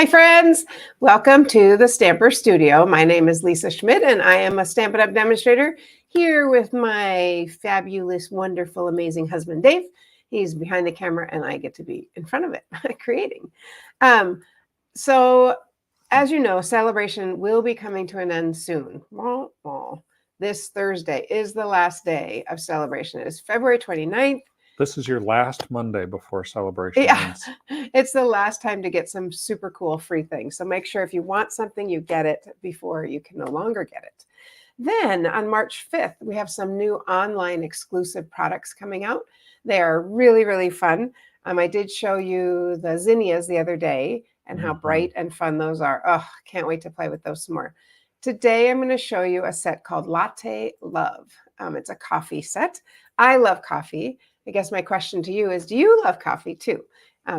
Hi, friends. Welcome to the Stamper Studio. My name is Lisa Schmidt, and I am a Stampin' Up! Demonstrator here with my fabulous, wonderful, amazing husband, Dave. He's behind the camera, and I get to be in front of it, creating. So, as you know, celebration will be coming to an end soon. This Thursday is the last day of celebration. It is February 29th. This is your last Monday before celebration ends. It's the last time to get some super cool free things. So make sure if you want something, you get it before you can no longer get it. Then on March 5th, we have some new online exclusive products coming out. They are really, really fun. I did show you the zinnias the other day and how bright and fun those are. Oh, can't wait to play with those some more. Today, I'm going to show you a set called Latte Love. It's a coffee set. I love coffee. I guess my question to you is, do you love coffee too?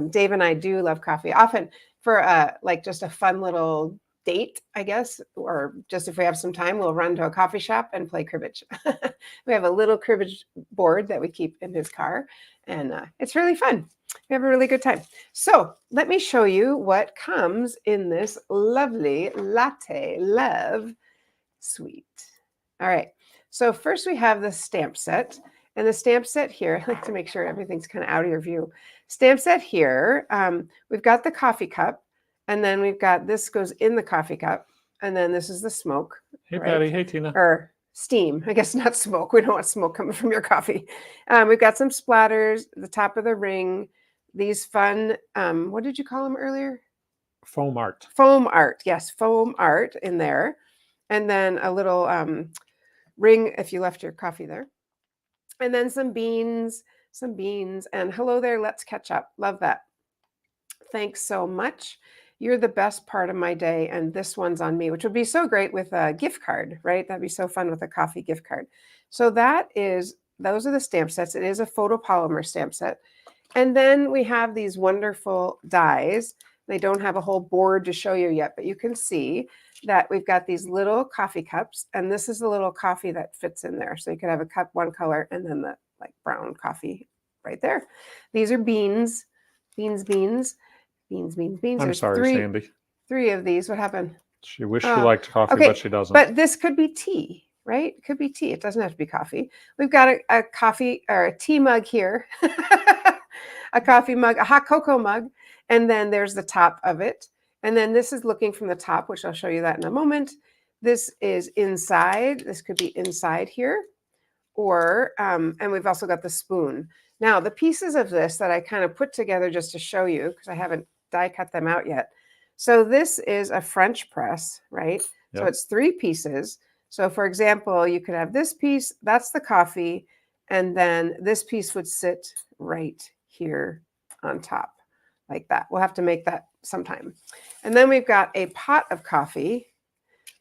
Dave and I do love coffee, often for like just a fun little date, I guess, or just if we have some time, we'll run to a coffee shop and play cribbage. We have a little cribbage board that we keep in his car, and it's really fun. We have a really good time. So let me show you what comes in this lovely Latte Love suite. All right, so first we have the stamp set. And the stamp set here, I like to make sure everything's kind of out of your view. Stamp set here, we've got the coffee cup, and then we've got this goes in the coffee cup, and then this is the smoke. Hey, right? Patty. Hey, Tina. Or steam, I guess, not smoke. We don't want smoke coming from your coffee. We've got some splatters, the top of the ring, these fun, what did you call them earlier? Foam art. Foam art, yes, foam art in there. And then a little ring if you left your coffee there. And then some beans, and hello there, let's catch up. Love that. Thanks so much. You're the best part of my day, and this one's on me, which would be so great with a gift card, right? That'd be so fun with a coffee gift card. So those are the stamp sets. It is a photopolymer stamp set. And then we have these wonderful dies. They don't have a whole board to show you yet, but you can see that we've got these little coffee cups, and this is the little coffee that fits in there. So you could have a cup, one color, and then the like brown coffee right there. These are beans. I'm There's sorry, Sandy. 3 of these. What happened? She wished she liked coffee, okay, but she doesn't. But this could be tea, right? It could be tea. It doesn't have to be coffee. We've got a coffee or a tea mug here, a coffee mug, a hot cocoa mug, and then there's the top of it. And then this is looking from the top, which I'll show you that in a moment. This is inside. This could be inside here. Or, and we've also got the spoon. Now, the pieces of this that I kind of put together just to show you, because I haven't die cut them out yet. So this is a French press, right? Yep. So it's 3 pieces. So for example, you could have this piece, that's the coffee, and then this piece would sit right here on top. Like that. We'll have to make that sometime. And then we've got a pot of coffee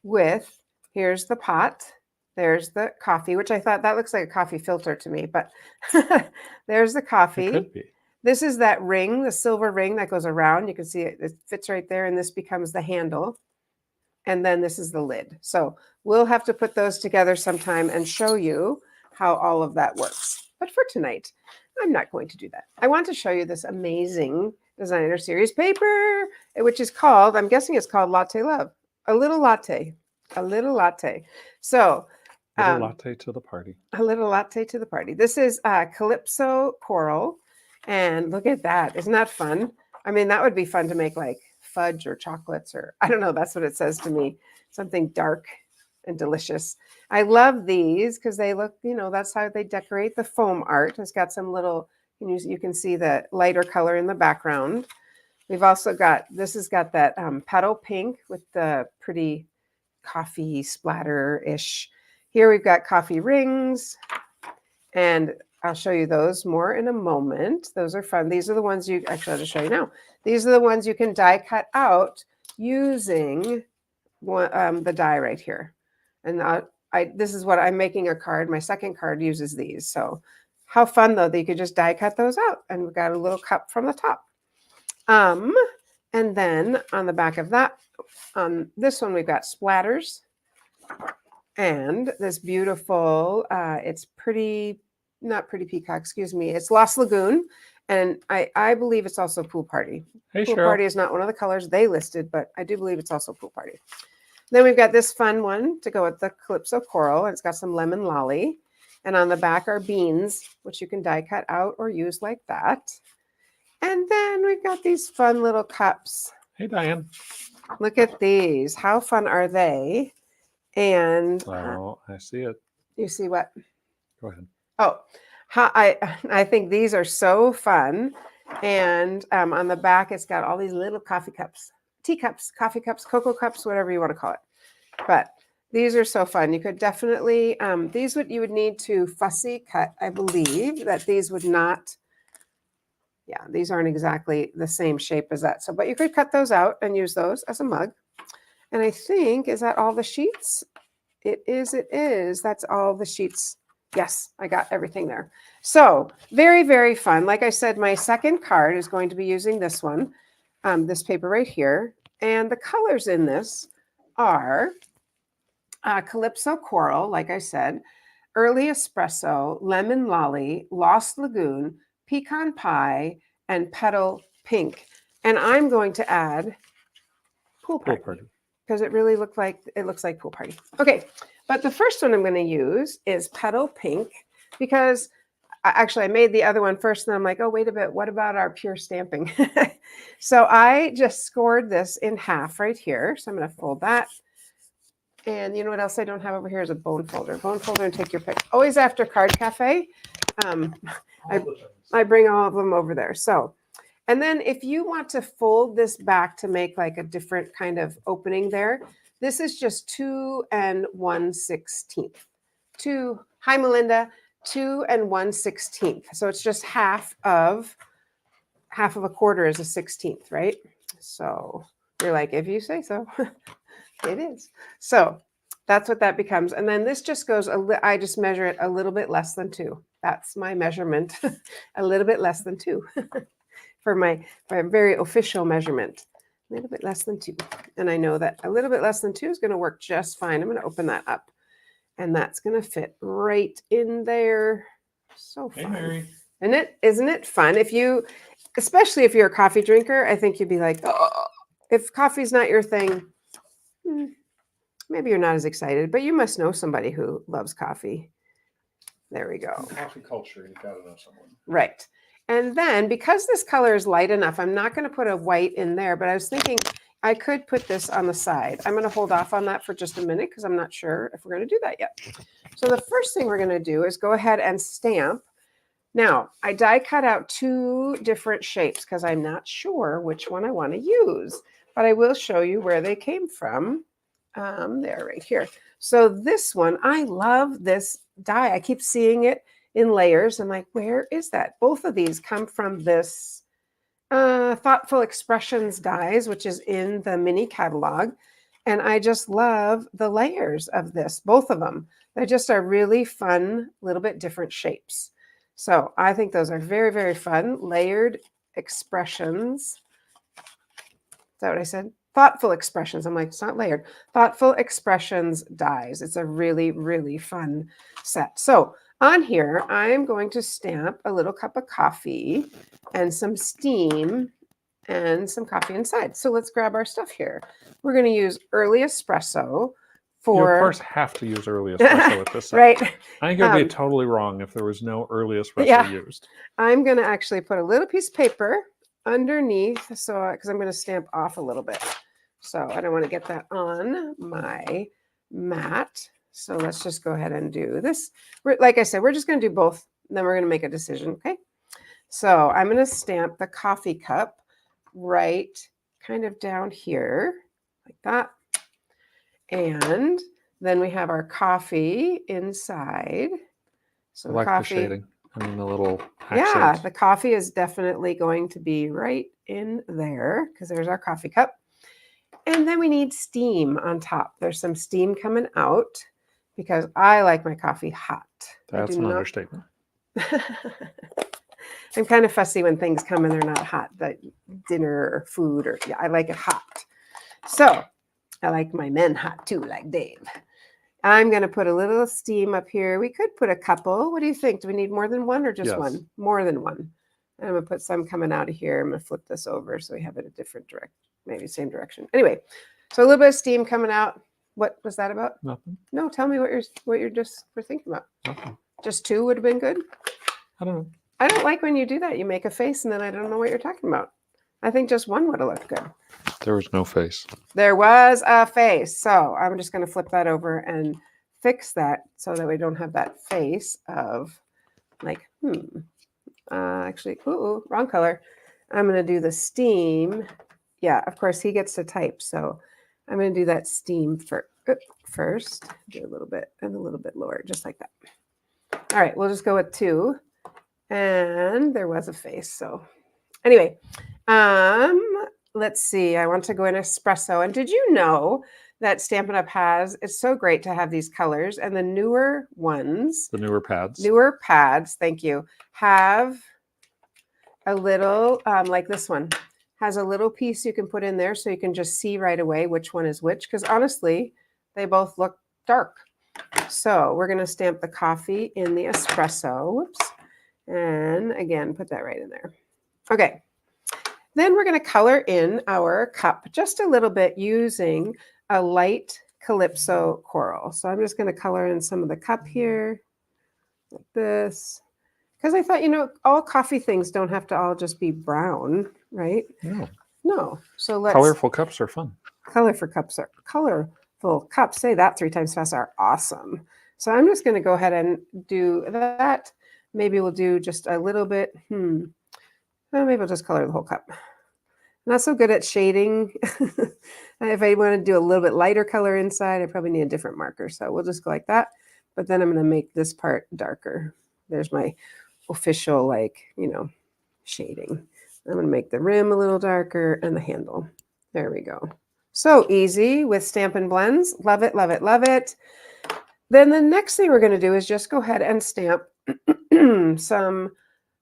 with, here's the pot, there's the coffee, which I thought that looks like a coffee filter to me, but there's the coffee. It could be. This is that ring, the silver ring that goes around. You can see it fits right there, and this becomes the handle. And then this is the lid. So we'll have to put those together sometime and show you how all of that works. But for tonight, I'm not going to do that. I want to show you this amazing designer series paper, which is called, I'm guessing it's called Latte Love. A little latte. So a little latte to the party. A little latte to the party. This is Calypso Coral. And look at that. Isn't that fun? I mean, that would be fun to make like fudge or chocolates, or I don't know. That's what it says to me. Something dark and delicious. I love these because they look, that's how they decorate the foam art. It's got some little, you can see the lighter color in the background. We've also got, this has got that petal pink with the pretty coffee splatter-ish. Here we've got coffee rings, and I'll show you those more in a moment. Those are fun. These are the ones I'll just show you now. These are the ones you can die cut out using the die right here. And this is what I'm making a card. My second card uses these. So how fun, though, that you could just die cut those out. And we've got a little cup from the top. And then on the back of that, on this one, we've got splatters. And this beautiful, it's pretty, not Pretty Peacock, excuse me. It's Lost Lagoon. And I believe it's also pool party. Hey, Pool Cheryl. party is not one of the colors they listed, but I do believe it's also pool party. Then we've got this fun one to go with the Calypso Coral. It's got some lemon lolly. And on the back are beans, which you can die cut out or use like that. And then we've got these fun little cups. Hey, Diane. Look at these. How fun are they? And Oh, I see it. you see what? Go ahead. Oh, I think these are so fun. And on the back, it's got all these little coffee cups, teacups, coffee cups, cocoa cups, whatever you want to call it. But these are so fun. You could definitely, you would need to fussy cut. I believe that these would not, yeah, these aren't exactly the same shape as that. So, but you could cut those out and use those as a mug. And I think, is that all the sheets? It is. That's all the sheets. Yes, I got everything there. So very, very fun. Like I said, my second card is going to be using this one, this paper right here. And the colors in this are Calypso Coral, like I said, Early Espresso, Lemon Lolly, Lost Lagoon, Pecan Pie, and Petal Pink. And I'm going to add Pool Party. Because it really looks like Pool Party. Okay, but the first one I'm going to use is Petal Pink because I made the other one first and I'm like, oh, wait a bit, what about our pure stamping? So I just scored this in half right here. So I'm going to fold that. And you know what else I don't have over here is a bone folder. Bone folder and take your pick. Always after Card Cafe, I bring all of them over there. So, and then if you want to fold this back to make like a different kind of opening there, this is just 2 1/16. Hi Melinda, 2 1/16. So it's just half of a quarter is a 16th, right? So you're like, if you say so, it is. So that's what that becomes. And then this just goes, I just measure it a little bit less than 2. That's my measurement, a little bit less than 2. For my very official measurement, a little bit less than 2. And I know that a little bit less than 2 is going to work just fine. I'm going to open that up and that's going to fit right in there. So fun. Hey, Mary. Isn't it fun? Especially if you're a coffee drinker, I think you'd be like, oh, if coffee's not your thing, maybe you're not as excited, but you must know somebody who loves coffee. There we go. Coffee culture, you've got to know someone. Right. And then because this color is light enough, I'm not going to put a white in there, but I was thinking I could put this on the side. I'm going to hold off on that for just a minute because I'm not sure if we're going to do that yet. So the first thing we're going to do is go ahead and stamp. Now, I die cut out 2 different shapes because I'm not sure which one I want to use, but I will show you where they came from. They're right here. So this one, I love this die. I keep seeing it in layers. I'm like, where is that? Both of these come from this Thoughtful Expressions dies, which is in the mini catalog. And I just love the layers of this, both of them. They just are really fun, little bit different shapes. So I think those are very, very fun. Layered expressions. Is that what I said? Thoughtful Expressions. I'm like, it's not layered. Thoughtful Expressions dies. It's a really, really fun set. So on here, I'm going to stamp a little cup of coffee and some steam and some coffee inside. So let's grab our stuff here. We're going to use Early Espresso for... You, of course, have to use Early Espresso with this set. Right. I think it would be totally wrong if there was no Early Espresso used. I'm going to actually put a little piece of paper underneath, so because I'm going to stamp off a little bit. So I don't want to get that on my mat. So let's just go ahead and do this. Like I said, we're just going to do both. And then we're going to make a decision. Okay. So I'm going to stamp the coffee cup right kind of down here like that. And then we have our coffee inside. So I like coffee, the shading. I mean, the little accents. The coffee is definitely going to be right in there because there's our coffee cup. And then we need steam on top. There's some steam coming out because I like my coffee hot. That's an understatement. I'm kind of fussy when things come and they're not hot, like dinner or food, or I like it hot. So I like my men hot too, like Dave. I'm going to put a little steam up here. We could put a couple. What do you think? Do we need more than one or just one? More than one. And I'm going to put some coming out of here. I'm going to flip this over so we have it a different direction, maybe same direction. Anyway, so a little bit of steam coming out. What was that about? Nothing. No, tell me what you're just were thinking about. Nothing. Just 2 would have been good. I don't know. I don't like when you do that. You make a face and then I don't know what you're talking about. I think just 1 would have looked good. There was no face. There was a face. So I'm just going to flip that over and fix that so that we don't have that face of like, actually, wrong color. I'm going to do the steam. Yeah, of course, he gets to type. So I'm going to do that steam first. Do a little bit and a little bit lower, just like that. All right, we'll just go with 2. And there was a face. So anyway, let's see. I want to go in espresso. And did you know that Stampin' Up! It's so great to have these colors. And the newer ones. The newer pads. Newer pads, thank you, have a little, like this one, has a little piece you can put in there so you can just see right away which one is which. Because honestly, they both look dark. So we're going to stamp the coffee in the espresso. Whoops. And again, put that right in there. Okay. Then we're going to color in our cup just a little bit using a light Calypso coral. So I'm just going to color in some of the cup here, like this. Because I thought, all coffee things don't have to all just be brown, right? No. So let's... Colorful cups are fun. Colorful cups, say that 3 times fast, are awesome. So I'm just going to go ahead and do that. Maybe we'll do just a little bit. Well, maybe we'll just color the whole cup. Not so good at shading. If I want to do a little bit lighter color inside, I probably need a different marker. So we'll just go like that. But then I'm going to make this part darker. There's my official, shading. I'm going to make the rim a little darker and the handle. There we go. So easy with Stampin' Blends. Love it, love it, love it. Then the next thing we're going to do is just go ahead and stamp some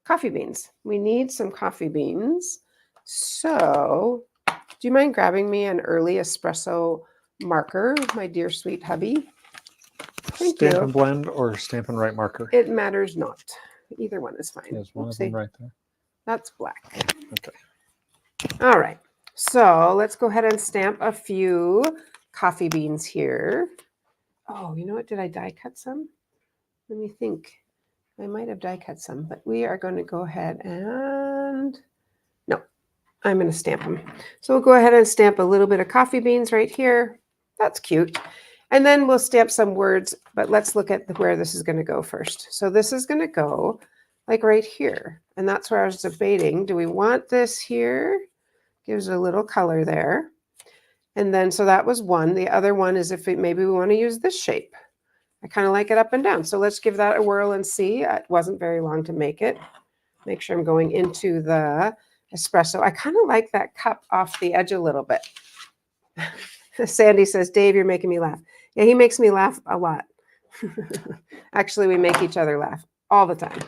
coffee beans. We need some coffee beans. So do you mind grabbing me an early espresso marker, my dear sweet hubby? Thank you. Stampin' Blend or Stampin' Right marker? It matters not. Either one is fine. There's one of them right there. That's black. Okay. All right. So let's go ahead and stamp a few coffee beans here. Oh, you know what? Did I die cut some? Let me think. I might have die cut some, but we are going to go ahead and... No, I'm going to stamp them. So we'll go ahead and stamp a little bit of coffee beans right here. That's cute. And then we'll stamp some words, but let's look at where this is going to go first. So this is going to go like right here. And that's where I was debating. Do we want this here? Gives a little color there. And then, so that was one. The other one is if maybe we want to use this shape. I kind of like it up and down. So let's give that a whirl and see. It wasn't very long to make it. Make sure I'm going into the espresso. I kind of like that cup off the edge a little bit. Sandy says, Dave, you're making me laugh. Yeah, he makes me laugh a lot. Actually, we make each other laugh all the time.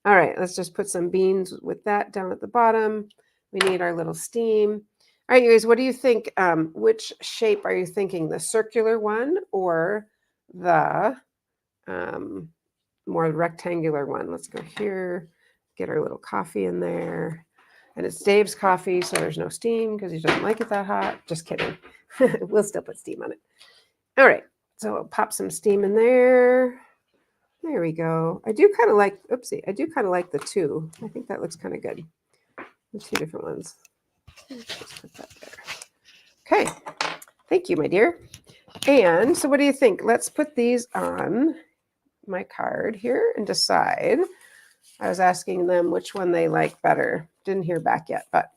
All right, let's just put some beans with that down at the bottom. We need our little steam. All right, you guys, what do you think? Which shape are you thinking? The circular one or the more rectangular one? Let's go here, get our little coffee in there. And it's Dave's coffee, so there's no steam because he doesn't like it that hot. Just kidding. We'll still put steam on it. All right, so we'll pop some steam in there. There we go. I do kind of like, oopsie, I do kind of like the 2. I think that looks kind of good. The 2 different ones. Just put that there. Okay, thank you, my dear. And so what do you think? Let's put these on my card here and decide. I was asking them which one they like better. Didn't hear back yet, but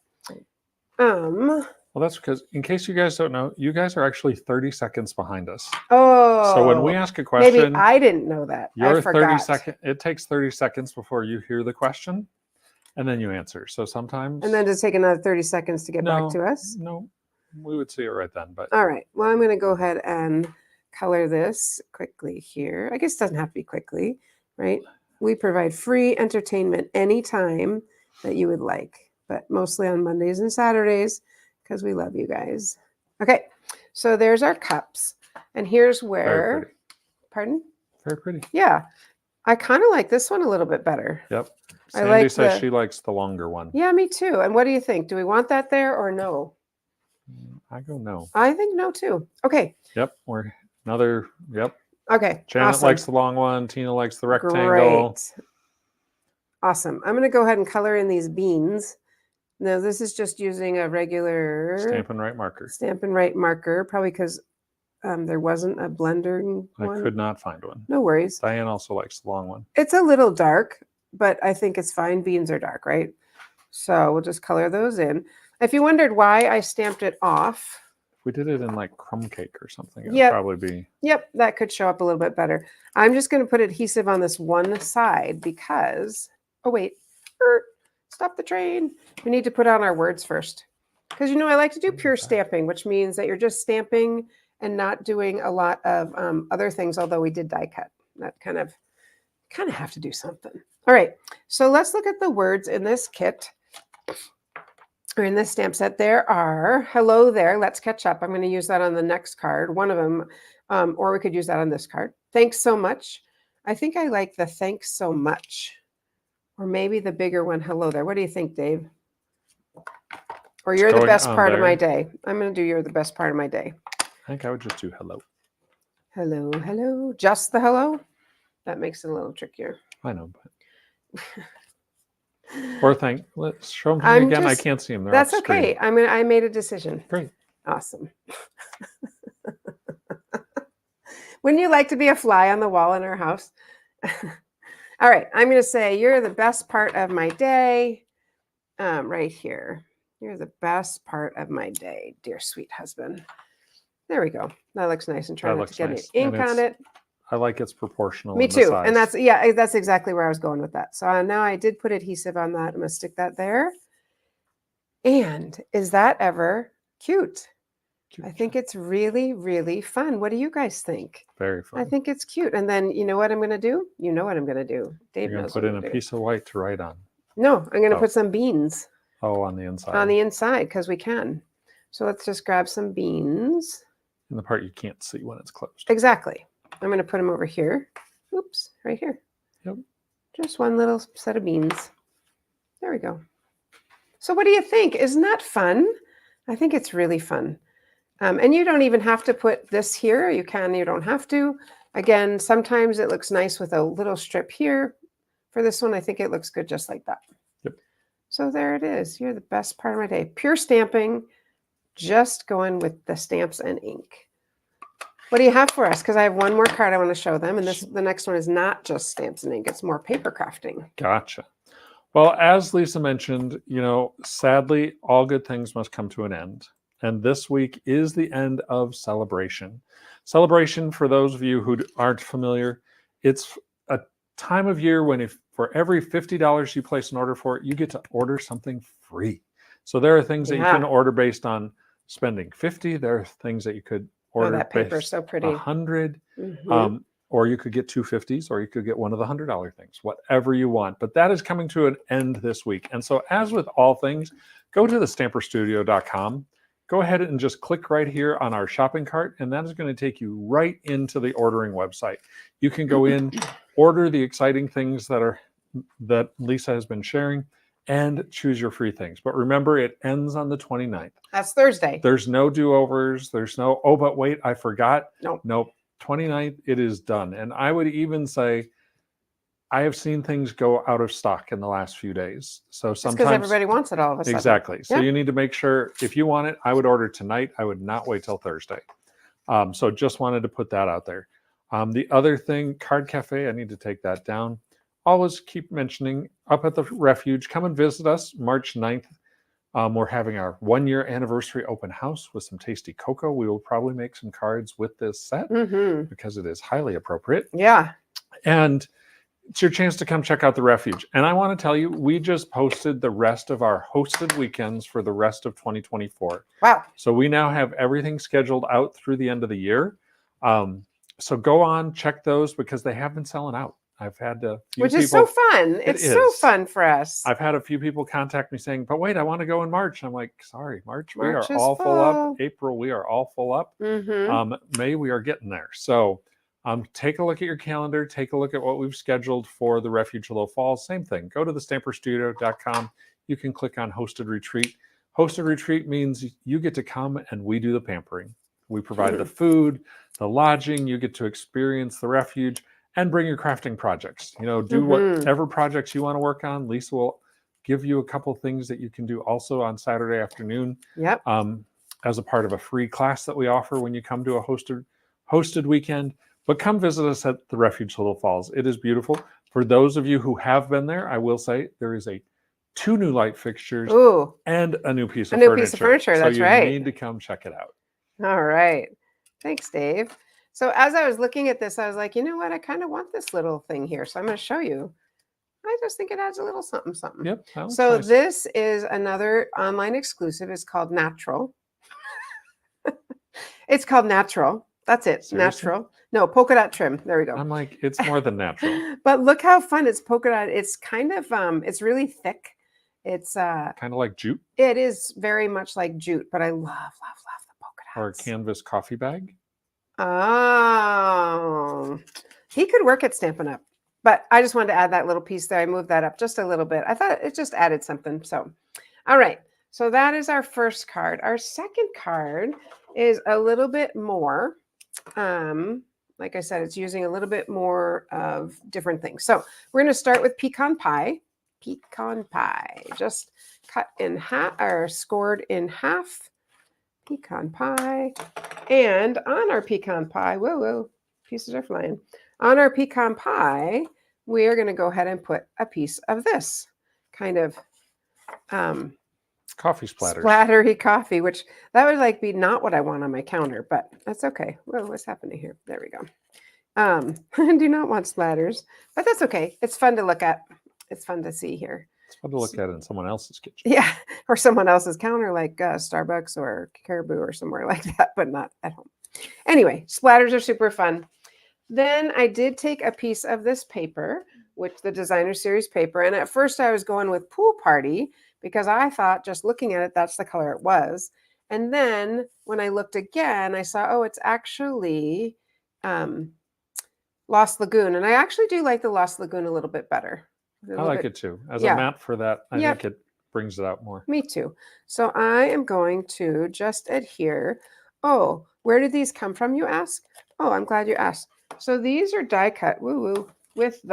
well, that's because, in case you guys don't know, you guys are actually 30 seconds behind us. Oh. So when we ask a question, maybe I didn't know that. You're 30 seconds. It takes 30 seconds before you hear the question, and then you answer. So sometimes. And then just take another 30 seconds to get back to us? No, we would see it right then. But all right. Well, I'm going to go ahead and color this quickly here. I guess it doesn't have to be quickly, right? We provide free entertainment anytime that you would like, but mostly on Mondays and Saturdays because we love you guys. Okay, so there's our cups. And here's where, pardon? Very pretty. Yeah. I kind of like this one a little bit better. Yep. I Sandy like says the- she likes the longer one. Yeah, me too. And what do you think? Do we want that there or no? I go no. I think no too. Okay. Yep. We're another. Yep. Okay. Janet awesome. likes the long one. Tina likes the rectangle. Great. Awesome. I'm going to go ahead and color in these beans. Now, this is just using a regular Stampin' Right marker. Stampin' Right marker, probably because there wasn't a blending one. I could not find one. No worries. Diane also likes the long one. It's a little dark, but I think it's fine. Beans are dark, right? So we'll just color those in. If you wondered why I stamped it off. If we did it in like crumb cake or something, it would Yep. probably be. Yep, that could show up a little bit better. I'm just going to put adhesive on this one side because, oh wait, stop the train. We need to put on our words first. Because, you know, I like to do pure stamping, which means that you're just stamping and not doing a lot of other things, although we did die cut. That kind of have to do something. All right, so let's look at the words in this kit. Or in this stamp set, there are hello there. Let's catch up. I'm going to use that on the next card, one of them, or we could use that on this card. Thanks so much. I think I like the thanks so much, or maybe the bigger one. Hello there. What do you think, Dave? Or you're the best part of my day. I'm going to do you're the best part of my day. I think I would just do hello. Hello, hello. Just the hello? That makes it a little trickier. I know, but. Or let's show them to me again. I can't see them. They're that's off screen. okay. I made a decision. Great. Awesome. Wouldn't you like to be a fly on the wall in our house? All right. I'm going to say you're the best part of my day. Right here. You're the best part of my day, dear sweet husband. There we go. That looks nice and try not to get any ink on it. I like it's proportional. Me too. And that's exactly where I was going with that. So now I did put adhesive on that. I'm going to stick that there. And is that ever cute? I think it's really, really fun. What do you guys think? Very fun. I think it's cute. And then you know what I'm going to do? You know what I'm going to do. Dave You're going to put in a piece of white to write on. No, I'm going to put some beans. Oh, on the inside. On the inside, because we can. So let's just grab some beans. In the part you can't see when it's closed. Exactly. I'm going to put them over here. Oops, right here. Yep. Just one little set of beans. There we go. So what do you think? Isn't that fun? I think it's really fun. And you don't even have to put this here. You don't have to. Again, sometimes it looks nice with a little strip here. For this one, I think it looks good just like that. Yep. So there it is. You're the best part of my day. Pure stamping, just going with the stamps and ink. What do you have for us? Because I have one more card I want to show them. And the next one is not just stamps and ink. It's more paper crafting. Gotcha. Well, as Lisa mentioned, sadly, all good things must come to an end. And this week is the end of Celebration. Celebration, for those of you who aren't familiar, it's a time of year when for every $50 you place an order for, you get to order something free. So there are things that you can order based on spending $50. There are things that you could order that paper's so pretty. $100, or you could get two $50s, or you could get one of the $100 things, whatever you want. But that is coming to an end this week. And so as with all things, go to thestamperstudio.com. Go ahead and just click right here on our shopping cart, and that is going to take you right into the ordering website. You can go in, order the exciting things that Lisa has been sharing, and choose your free things. But remember, it ends on the 29th. That's Thursday. There's no do-overs. There's no, oh, but wait, I forgot. Nope. 29th, it is done. And I would even say, I have seen things go out of stock in the last few days. So sometimes because everybody wants it all of a sudden. Exactly. So you need to make sure, if you want it, I would order tonight. I would not wait till Thursday. So just wanted to put that out there. The other thing, Card Cafe, I need to take that down. Always keep mentioning up at the Refuge. Come and visit us March 9th. We're having our 1-year anniversary open house with some tasty cocoa. We will probably make some cards with this set because it is highly appropriate. Yeah. And it's your chance to come check out the Refuge. And I want to tell you, we just posted the rest of our hosted weekends for the rest of 2024. Wow. So we now have everything scheduled out through the end of the year. So go on, check those because they have been selling out. I've had a few Which is so fun. It's so fun for us. I've had a few people contact me saying, but wait, I want to go in March. I'm like, sorry, March we are all full up. April, we are all full up. May, we are getting there. So Take a look at your calendar. Take a look at what we've scheduled for the Refuge Little Falls. Same thing. Go to thestamperstudio.com. You can click on Hosted Retreat. Hosted Retreat means you get to come and we do the pampering. We provide the food, the lodging. You get to experience the refuge and bring your crafting projects. Do whatever projects you want to work on. Lisa will give you a couple things that you can do also on Saturday afternoon. Yep. As a part of a free class that we offer when you come to a hosted weekend. But come visit us at the Refuge Little Falls. It is beautiful. For those of you who have been there, I will say there is 2 new light fixtures and a new piece of furniture. Piece of furniture, so that's you right. need to come check it out. All right. Thanks, Dave. So as I was looking at this, I was like, you know what? I kind of want this little thing here. So I'm going to show you. I just think it adds a little something, something. Yep. So nice. This is another online exclusive. It's called Natural. It's called Natural. That's it. Seriously? Natural. No, polka dot trim. There we go. I'm like, it's more than natural. But look how fun it's polka dot. It's kind of it's really thick. It's kind of like jute. It is very much like jute, but I love the polka dots. Or a canvas coffee bag. Oh, he could work at Stampin' Up. But I just wanted to add that little piece there. I moved that up just a little bit. I thought it just added something. So, all right. So that is our first card. Our second card is a little bit more. Like I said, it's using a little bit more of different things. So we're going to start with pecan pie. Pecan pie. Just cut in half or scored in half. Pecan pie. And on our pecan pie, whoa, pieces are flying. On our pecan pie, we are going to go ahead and put a piece of this kind of coffee splatters. Splattery coffee, which that would be not what I want on my counter, but that's okay. Whoa, what's happening here? There we go. I do not want splatters, but that's okay. It's fun to look at. It's fun to see here. It's fun to look at in someone else's kitchen. Yeah, or someone else's counter like Starbucks or Caribou or somewhere like that, but not at home. Anyway, splatters are super fun. Then I did take a piece of this paper, which the designer series paper. And at first I was going with Pool Party because I thought just looking at it, that's the color it was. And then when I looked again, I saw, oh, it's actually Lost Lagoon. And I actually do like the Lost Lagoon a little bit better. I like it too. As a mat for that, I think it brings it out more. Me too. So I am going to just adhere. Oh, where did these come from, you ask? Oh, I'm glad you asked. So these are die cut, with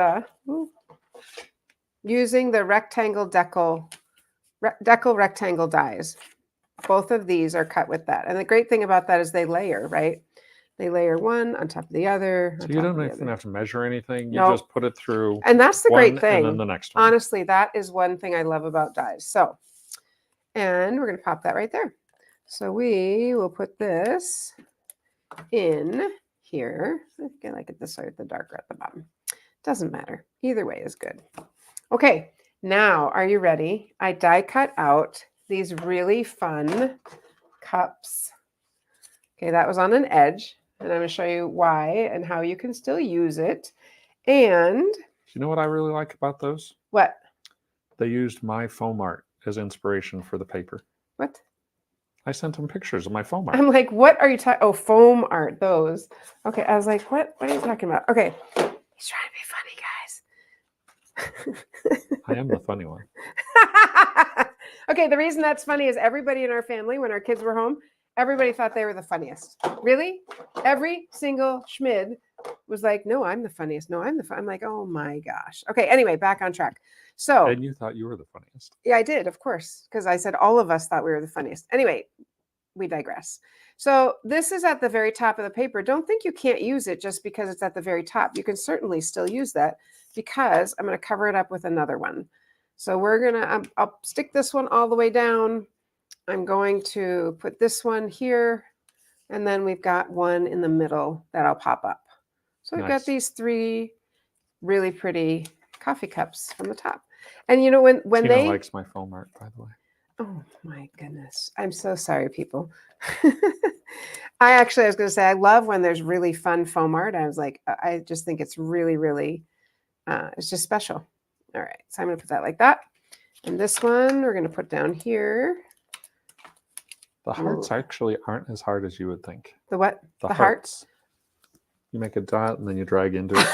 using the rectangle decal rectangle dies. Both of these are cut with that. And the great thing about that is they layer, right? They layer one on top of the other. So you don't even have to measure anything. You just put it through. And that's the great thing. And then the next one. Honestly, that is one thing I love about dies. So, and we're going to pop that right there. So we will put this in here. I think I like it this way with the darker at the bottom. Doesn't matter. Either way is good. Okay, now are you ready? I die cut out these really fun cups. Okay, that was on an edge, and I'm going to show you why and how you can still use it. And you know what I really like about those? What? They used my foam art as inspiration for the paper. What? I sent them pictures of my foam art. I'm like, what are you talking? Oh, foam art, those. Okay, I was like, what are you talking about? Okay, he's trying to be funny, guys. I am the funny one. Okay, the reason that's funny is everybody in our family, when our kids were home, everybody thought they were the funniest. Really? Every single schmid was like, no, I'm the funniest. No, I'm the I'm like, oh my gosh. Okay, anyway, back on track. So, and you thought you were the funniest. Yeah, I did, of course, because I said all of us thought we were the funniest. Anyway, we digress. So this is at the very top of the paper. Don't think you can't use it just because it's at the very top. You can certainly still use that because I'm going to cover it up with another one. So we're going to, I'll stick this one all the way down. I'm going to put this one here. And then we've got one in the middle that I'll pop up. So we've got these three really pretty coffee cups from the top. And you know, when Tina they likes my foam art, by the way. Oh my goodness. I'm so sorry, people. I was going to say, I love when there's really fun foam art. I was like, I just think it's really, really, it's just special. All right. So I'm going to put that like that. And this one we're going to put down here. The hearts actually aren't as hard as you would think. The what? The hearts. You make a dot and then you drag into it.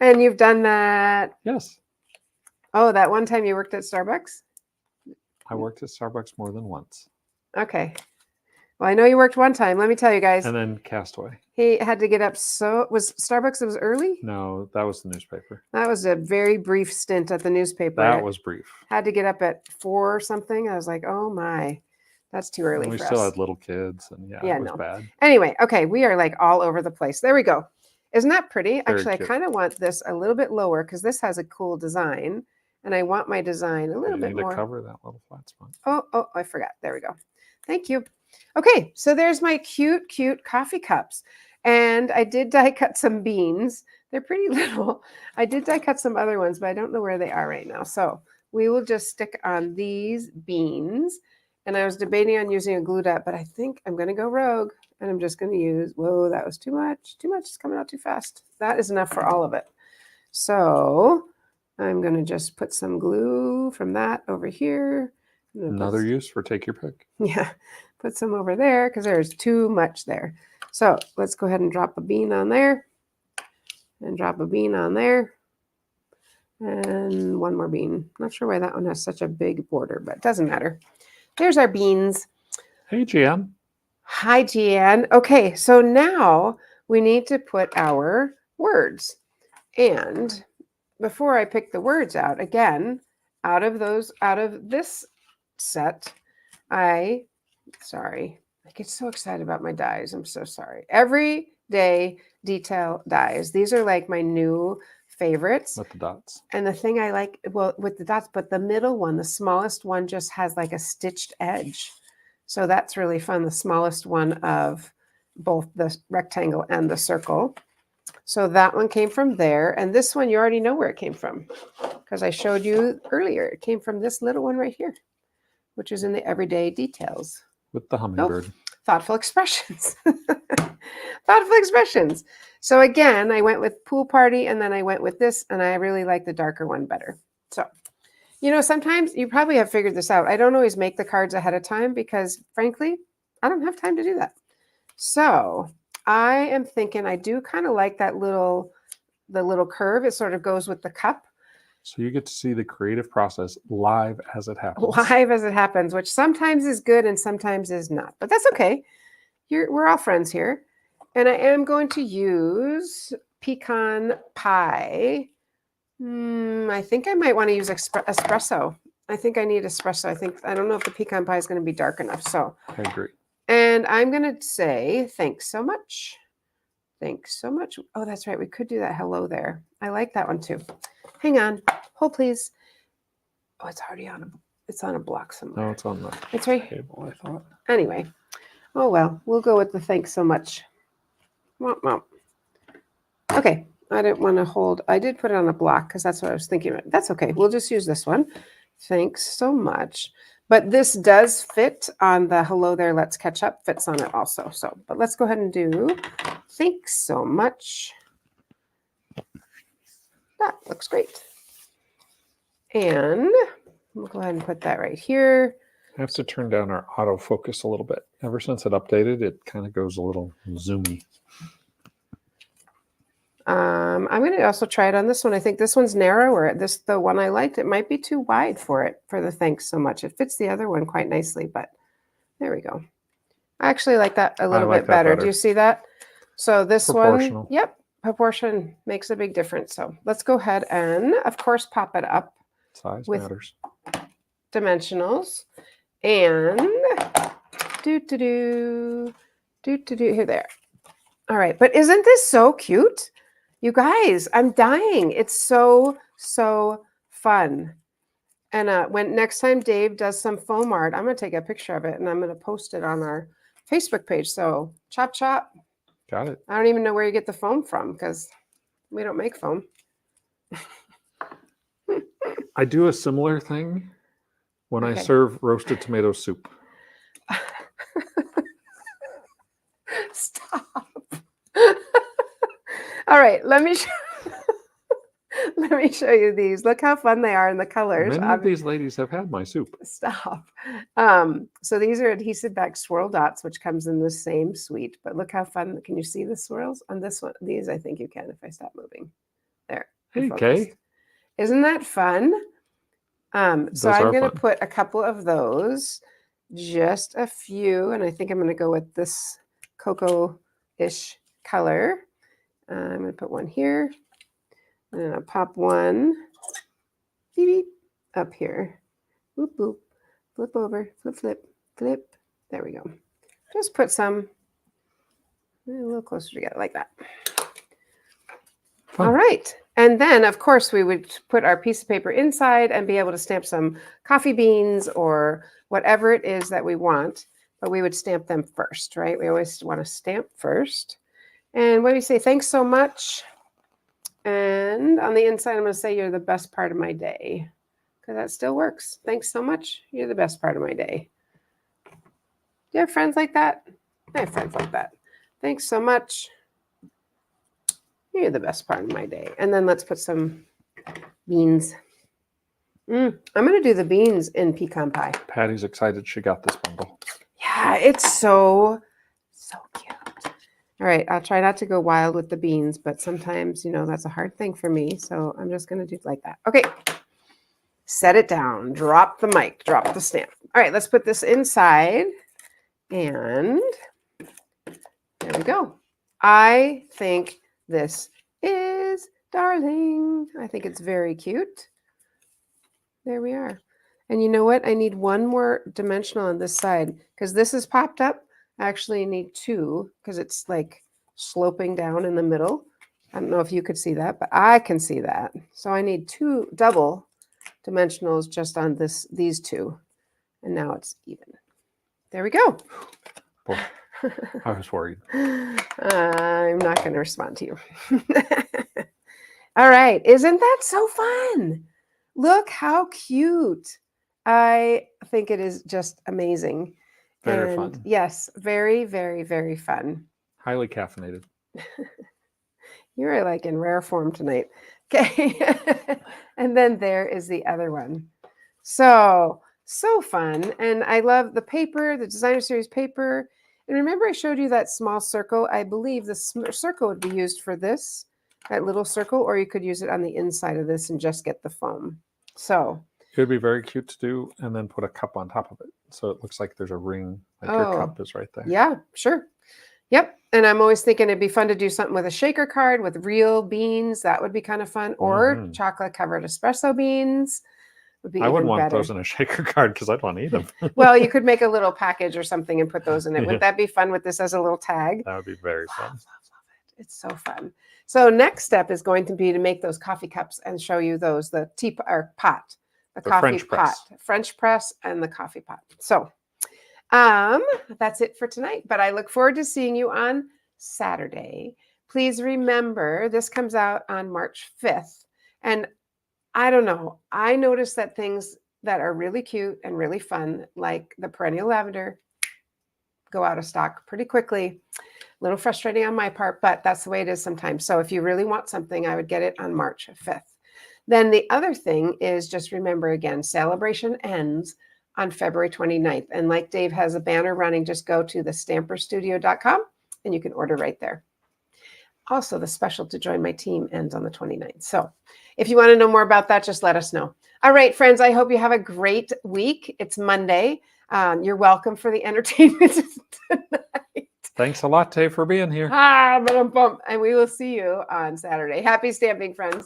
And you've done that. Yes. Oh, that one time you worked at Starbucks? I worked at Starbucks more than once. Okay. Well, I know you worked one time. Let me tell you guys. And then Castaway. He had to get up. So was Starbucks? It was early. No, that was the newspaper. That was a very brief stint at the newspaper. That was brief. Had to get up at 4 or something. I was like, oh my, that's too early And we for still us. had little kids, and it was bad. Anyway, okay, we are like all over the place. There we go. Isn't that pretty? Actually, cute. I kind of want this a little bit lower because this has a cool design, and I want my design a little bit need more. to cover that little flat spot. Oh, I forgot. There we go. Thank you. Okay, so there's my cute coffee cups. And I did die cut some beans. They're pretty little. I did die cut some other ones, but I don't know where they are right now. So we will just stick on these beans. And I was debating on using a glue dot, but I think I'm going to go rogue. And I'm just going to use, whoa, that was too much. Too much. It's coming out too fast. That is enough for all of it. So I'm going to just put some glue from that over here. Another use for take your pick. Yeah, put some over there because there's too much there. So let's go ahead and drop a bean on there and drop a bean on there and one more bean. Not sure why that one has such a big border, but it doesn't matter. There's our beans. Hey, Jan. Hi, Jan. Okay, so now we need to put our words. And before I pick the words out, again, out of this set, I get so excited about my dies. I'm so sorry. Everyday Detail dies. These are like my new favorites. With the dots. And the thing I like, well, with the dots, but the middle one, the smallest one just has like a stitched edge. So that's really fun. The smallest one of both the rectangle and the circle. So that one came from there. And this one, you already know where it came from because I showed you earlier. It came from this little one right here, which is in the Everyday Details. With the hummingbird. Thoughtful expressions. Thoughtful expressions. So again, I went with pool party and then I went with this and I really like the darker one better. So, sometimes you probably have figured this out. I don't always make the cards ahead of time because frankly, I don't have time to do that. So I am thinking I do kind of like the little curve. It sort of goes with the cup. So you get to see the creative process live as it happens. Live as it happens, which sometimes is good and sometimes is not. But that's okay. We're all friends here. And I am going to use pecan pie. I think I might want to use espresso. I think I need espresso. I don't know if the pecan pie is going to be dark enough. So I agree. And I'm going to say, thanks so much. Thanks so much. Oh, that's right. We could do that hello there. I like that one too. Hang on. Hold, please. Oh, it's already it's on a block somewhere. No, it's on the it's right table, I thought. Anyway. Oh, well, we'll go with the thanks so much. Womp, womp. Okay. I didn't want to hold. I did put it on a block because that's what I was thinking about. That's okay. We'll just use this one. Thanks so much. But this does fit on the hello there, let's catch up, fits on it also. So, but let's go ahead and do thanks so much. That looks great. And we'll go ahead and put that right here. I have to turn down our autofocus a little bit. Ever since it updated, it kind of goes a little zoomy. I'm going to also try it on this one. I think this one's narrower. The one I liked, it might be too wide for the thanks so much. It fits the other one quite nicely, but there we go. I actually like that a little bit better. Do you see that? So this one, yep, proportion makes a big difference. So let's go ahead and, of course, pop it up. Size with matters. Dimensionals. And here they are. All right, but isn't this so cute? You guys, I'm dying. It's so fun. And when next time Dave does some foam art, I'm going to take a picture of it and I'm going to post it on our Facebook page. So chop, chop. Got it. I don't even know where you get the foam from because we don't make foam. I do a similar thing when I serve roasted tomato soup. Stop. All right, let Let me show you these. Look how fun they are in the colors. Many of these ladies have had my soup. Stop. So these are adhesive back swirl dots, which comes in the same suite. But look how fun. Can you see the swirls on this one? These, I think you can if I stop moving. There. Hey, focused. Kay. Isn't that fun? So I'm going to fun. put a couple of those, just a few, and I think I'm going to go with this cocoa-ish color. I'm going to put one here, and then I'll pop one beep, beep, up here. Boop, boop, flip over, flip, flip, flip. There we go. Just put some a little closer together like that. Fun. All right. And then, of course, we would put our piece of paper inside and be able to stamp some coffee beans or whatever it is that we want. But we would stamp them first, right? We always want to stamp first. And what do you say? Thanks so much. And on the inside, I'm going to say you're the best part of my day. Because that still works. Thanks so much. You're the best part of my day. Do you have friends like that? I have friends like that. Thanks so much. You're the best part of my day. And then let's put some beans. I'm going to do the beans in pecan pie. Patty's excited she got this bundle. Yeah, it's so cute. All right, I'll try not to go wild with the beans, but sometimes, that's a hard thing for me. So I'm just going to do it like that. Okay. Set it down. Drop the mic. Drop the stamp. All right, let's put this inside. And there we go. I think this is darling. I think it's very cute. There we are. And you know what? I need one more dimensional on this side because this is popped up. I actually need two because it's like sloping down in the middle. I don't know if you could see that, but I can see that. So I need two double dimensionals just on these two. And now it's even. There we go. Boy, I was worried. I'm not going to respond to you. All right. Isn't that so fun? Look how cute. I think it is just amazing. Very fun. Yes, very, very, very fun. Highly caffeinated. You're like in rare form tonight. Okay. And then there is the other one. So fun. And I love the paper, the designer series paper. And remember I showed you that small circle? I believe the circle would be used for this, that little circle, or you could use it on the inside of this and just get the foam. So it would be very cute to do and then put a cup on top of it. So it looks like there's a ring, like your cup is right there. Yeah, sure. Yep. And I'm always thinking it'd be fun to do something with a shaker card with real beans. That would be kind of fun. Or chocolate covered espresso beans would be I wouldn't want better. those in a shaker card because I'd want to eat them. Well, you could make a little package or something and put those in it. Would that be fun with this as a little tag? That would be very fun. Love it. It's so fun. So next step is going to be to make those coffee cups and show you those, the pot, the coffee French pot, press. French press and the coffee pot. So that's it for tonight, but I look forward to seeing you on Saturday. Please remember this comes out on March 5th. And I don't know, I noticed that things that are really cute and really fun, like the perennial lavender, go out of stock pretty quickly. A little frustrating on my part, but that's the way it is sometimes. So if you really want something, I would get it on March 5th. Then the other thing is just remember again, celebration ends on February 29th. And like Dave has a banner running, just go to thestamperstudio.com and you can order right there. Also, the special to join my team ends on the 29th. So if you want to know more about that, just let us know. All right, friends, I hope you have a great week. It's Monday. You're welcome for the entertainment tonight. Thanks a lot, Tay, for being here. And we will see you on Saturday. Happy stamping, friends.